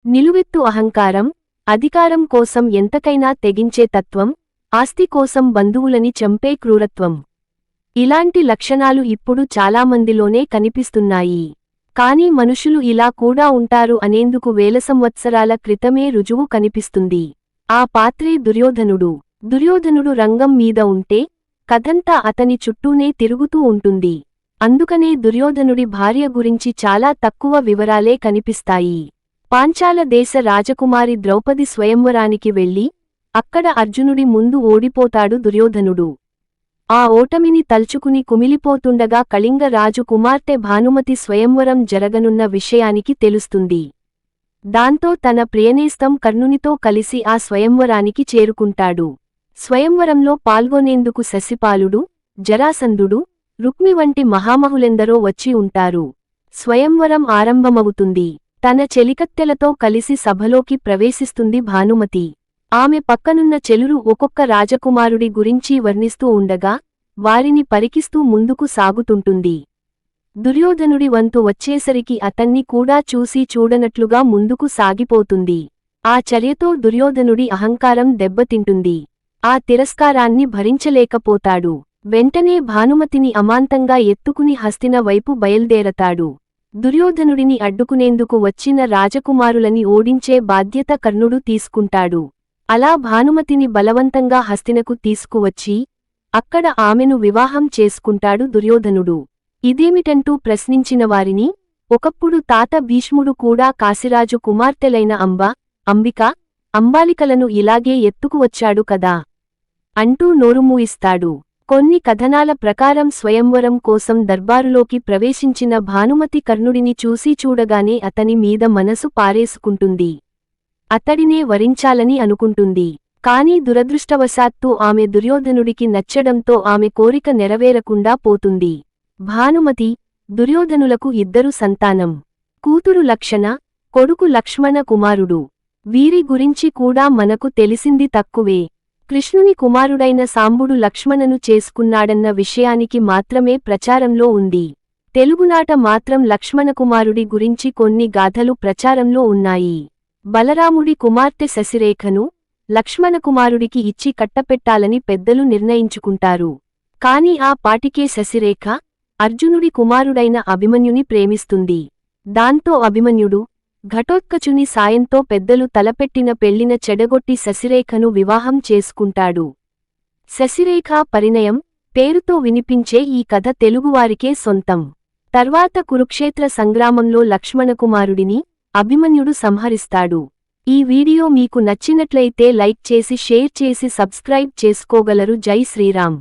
నిలువెత్తు అహంకారం, అధికారం కోసం ఎంతకైనా తెగించే తత్వం, ఆస్తి కోసం బంధువులని చంపే క్రూరత్వం. ఇలాంటి లక్షణాలు ఇప్పుడు చాలామందిలోనే కనిపిస్తున్నాయి. కానీ మనుషులు ఇలా కూడా ఉంటారు అనేందుకు వేల సంవత్సరాల క్రితమే రుజువు కనిపిస్తుంది. ఆ పాత్రే దుర్యోధనుడు. దుర్యోధనుడు రంగం మీద ఉంటే కథంతా అతని చుట్టూనే తిరుగుతూ ఉంటుంది. అందుకనే దుర్యోధనుడి భార్య గురించి చాలా తక్కువ వివరాలే కనిపిస్తాయి. పాంచాల దేశ రాజకుమారి ద్రౌపది స్వయంవరానికి వెళ్లి అక్కడ అర్జునుడి ముందు ఓడిపోతాడు దుర్యోధనుడు. ఆ ఓటమిని తల్చుకుని కుమిలిపోతుండగా కళింగ రాజు కుమార్తె భానుమతి స్వయంవరం జరగనున్న విషయానికి తెలుస్తుంది. దాంతో తన ప్రియనేస్తం కర్ణునితో కలిసి ఆ స్వయంవరానికి చేరుకుంటాడు. స్వయంవరంలో పాల్గొనేందుకు శశిపాలుడు, జరాసంధుడు, రుక్మి వంటి మహామహులెందరో వచ్చి ఉంటారు. స్వయంవరం ఆరంభమవుతుంది. తన చెలికత్తెలతో కలిసి సభలోకి ప్రవేశిస్తుంది భానుమతి. ఆమె పక్కనున్న చెలురు ఒక్కొక్క రాజకుమారుడి గురించి వర్ణిస్తూ ఉండగా వారిని పరికిస్తూ ముందుకు సాగుతుంటుంది. దుర్యోధనుడి వంతు వచ్చేసరికి అతన్ని కూడా చూసి చూడనట్లుగా ముందుకు సాగిపోతుంది. ఆ చర్యతో దుర్యోధనుడి అహంకారం దెబ్బతింటుంది. ఆ తిరస్కారాన్ని భరించలేకపోతాడు. వెంటనే భానుమతిని అమాంతంగా ఎత్తుకుని హస్తిన వైపు బయల్దేరతాడు. దుర్యోధనుడిని అడ్డుకునేందుకు వచ్చిన రాజకుమారులని ఓడించే బాధ్యత కర్ణుడు తీసుకుంటాడు. అలా భానుమతిని బలవంతంగా హస్తినకు తీసుకువచ్చి అక్కడ ఆమెను వివాహం చేసుకుంటాడు దుర్యోధనుడు. ఇదేమిటంటూ ప్రశ్నించిన వారిని, ఒకప్పుడు తాత భీష్ముడు కూడా కాశీరాజు కుమార్తెలైన అంబ, అంబిక, అంబాలికలను ఇలాగే ఎత్తుకువచ్చాడు కదా అంటూ నోరుమూయిస్తాడు. కొన్ని కథనాల ప్రకారం స్వయంవరం కోసం దర్బారులోకి ప్రవేశించిన భానుమతి కర్ణుడిని చూసి చూడగానే అతని మీద మనసు పారేసుకుంటుంది. అతడినే వరించాలని అనుకుంటుంది. కాని దురదృష్టవశాత్తు ఆమె దుర్యోధనుడికి నచ్చడంతో ఆమె కోరిక నెరవేరకుండా పోతుంది. భానుమతి, దుర్యోధనులకు ఇద్దరు సంతానం. కూతురు లక్షణ, కొడుకు లక్ష్మణ కుమారుడు. వీరి గురించి కూడా మనకు తెలిసింది తక్కువే. కృష్ణుని కుమారుడైన సాంబుడు లక్ష్మణను చేసుకున్నాడన్న విషయానికి మాత్రమే ప్రచారంలో ఉంది. తెలుగునాట మాత్రం లక్ష్మణకుమారుడి గురించి కొన్ని గాథలు ప్రచారంలో ఉన్నాయి. బలరాముడి కుమార్తె శశిరేఖను లక్ష్మణకుమారుడికి ఇచ్చి కట్టపెట్టాలని పెద్దలు నిర్ణయించుకుంటారు. కాని ఆ పాటికే శశిరేఖ అర్జునుడి కుమారుడైన అభిమన్యుని ప్రేమిస్తుంది. దాంతో అభిమన్యుడు ఘటోత్కచుని సాయంతో పెద్దలు తలపెట్టిన పెళ్లిన చెడగొట్టి శశిరేఖను వివాహం చేసుకుంటాడు. శశిరేఖ పరిణయం పేరుతో వినిపించే ఈ కథ తెలుగువారికే సొంతం. తర్వాత కురుక్షేత్ర సంగ్రామంలో లక్ష్మణకుమారుడిని అభిమన్యుడు సంహరిస్తాడు. ఈ వీడియో మీకు నచ్చినట్లయితే లైక్ చేసి షేర్ చేసి సబ్స్క్రైబ్ చేసుకోగలరు. జై శ్రీరామ్.